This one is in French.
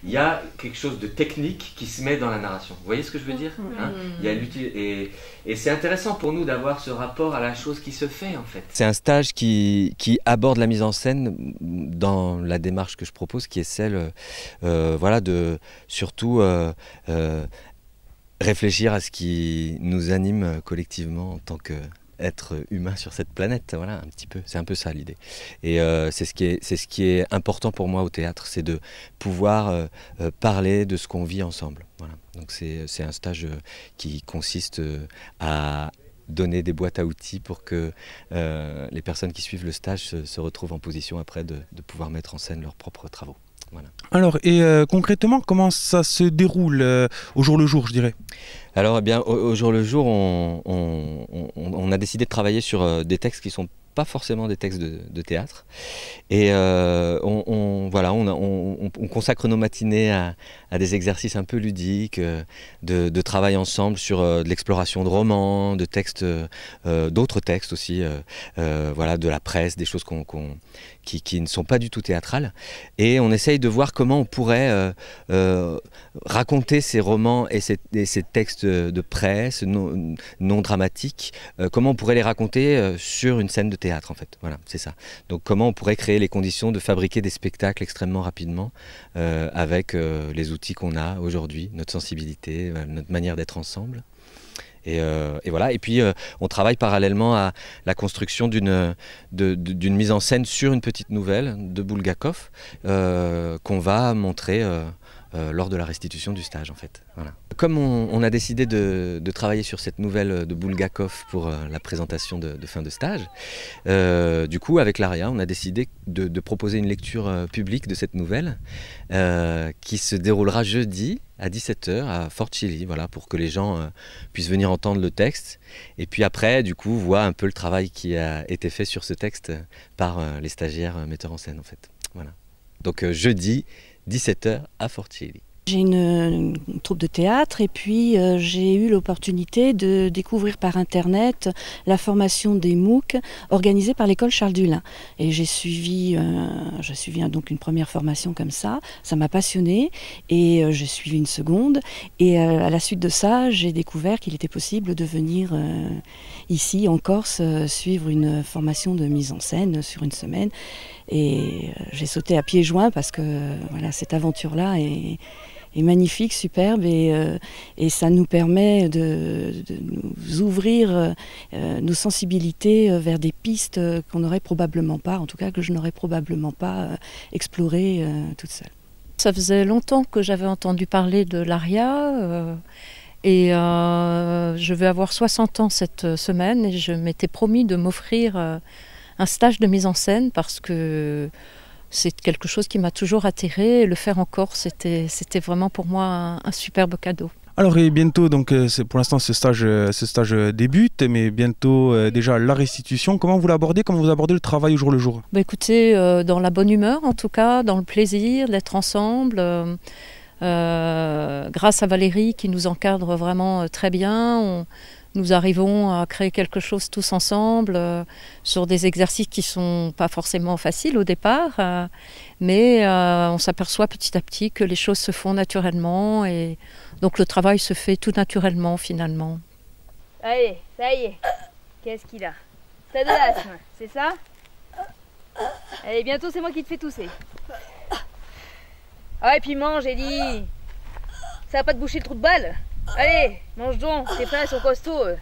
il y a quelque chose de technique qui se met dans la narration. Vous voyez ce que je veux dire, hein? Il y a et c'est intéressant pour nous d'avoir ce rapport à la chose qui se fait en fait. C'est un stage qui aborde la mise en scène dans la démarche que je propose, qui est celle voilà, de surtout réfléchir à ce qui nous anime collectivement en tant qu'être humain sur cette planète, voilà, un petit peu, c'est un peu ça l'idée. Et c'est ce qui est important pour moi au théâtre, c'est de pouvoir parler de ce qu'on vit ensemble. Voilà. Donc c'est un stage qui consiste à donner des boîtes à outils pour que les personnes qui suivent le stage se retrouvent en position après de pouvoir mettre en scène leurs propres travaux. Voilà. Alors, et concrètement, comment ça se déroule au jour le jour, je dirais? Alors, eh bien, au jour le jour, on a décidé de travailler sur des textes qui ne sont pas forcément des textes de théâtre. Et voilà, on consacre nos matinées à des exercices un peu ludiques, de travail ensemble sur de l'exploration de romans, de textes, d'autres textes aussi, voilà, de la presse, des choses qui ne sont pas du tout théâtrales. Et on essaye de voir comment on pourrait raconter ces romans et ces textes de presse non dramatiques, comment on pourrait les raconter sur une scène de théâtre en fait. Voilà, c'est ça. Donc comment on pourrait créer les conditions de fabriquer des spectacles extrêmement rapidement avec les outils qu'on a aujourd'hui, notre sensibilité, notre manière d'être ensemble. Et voilà. Et puis on travaille parallèlement à la construction d'une mise en scène sur une petite nouvelle de Bulgakov qu'on va montrer lors de la restitution du stage en fait. Voilà. Comme on a décidé de travailler sur cette nouvelle de Bulgakov pour la présentation de fin de stage, du coup avec l'ARIA on a décidé de proposer une lecture publique de cette nouvelle qui se déroulera jeudi à 17 h à Fort Chili, voilà, pour que les gens puissent venir entendre le texte et puis après du coup voient un peu le travail qui a été fait sur ce texte par les stagiaires metteurs en scène en fait. Voilà. Donc jeudi 17 h à Fort Chili. J'ai une troupe de théâtre et puis j'ai eu l'opportunité de découvrir par internet la formation des MOOC organisée par l'école Charles Dullin. Et j'ai suivi donc une première formation comme ça m'a passionnée et j'ai suivi une seconde. Et à la suite de ça, j'ai découvert qu'il était possible de venir ici en Corse suivre une formation de mise en scène sur une semaine. Et j'ai sauté à pieds joints parce que voilà, cette aventure-là est magnifique, superbe et ça nous permet de nous ouvrir nos sensibilités vers des pistes qu'on n'aurait probablement pas, en tout cas que je n'aurais probablement pas explorées toute seule. Ça faisait longtemps que j'avais entendu parler de l'ARIA et je vais avoir 60 ans cette semaine et je m'étais promis de m'offrir un stage de mise en scène parce que c'est quelque chose qui m'a toujours attirée et le faire en Corse, c'était vraiment pour moi un superbe cadeau. Alors et bientôt, donc pour l'instant ce stage débute, mais bientôt déjà la restitution. Comment vous l'abordez? Comment vous abordez le travail au jour le jour? Bah écoutez, dans la bonne humeur en tout cas, dans le plaisir d'être ensemble. Grâce à Valérie qui nous encadre vraiment très bien, nous arrivons à créer quelque chose tous ensemble sur des exercices qui ne sont pas forcément faciles au départ, mais on s'aperçoit petit à petit que les choses se font naturellement et donc le travail se fait tout naturellement finalement. Allez, ça y est, qu'est-ce qu'il a? T'as de l'asthme, c'est ça? Allez, bientôt c'est moi qui te fais tousser. Ah et puis mange, j'ai dit. Ça va pas te boucher le trou de balle? Allez, mange donc, tes frères sont costauds.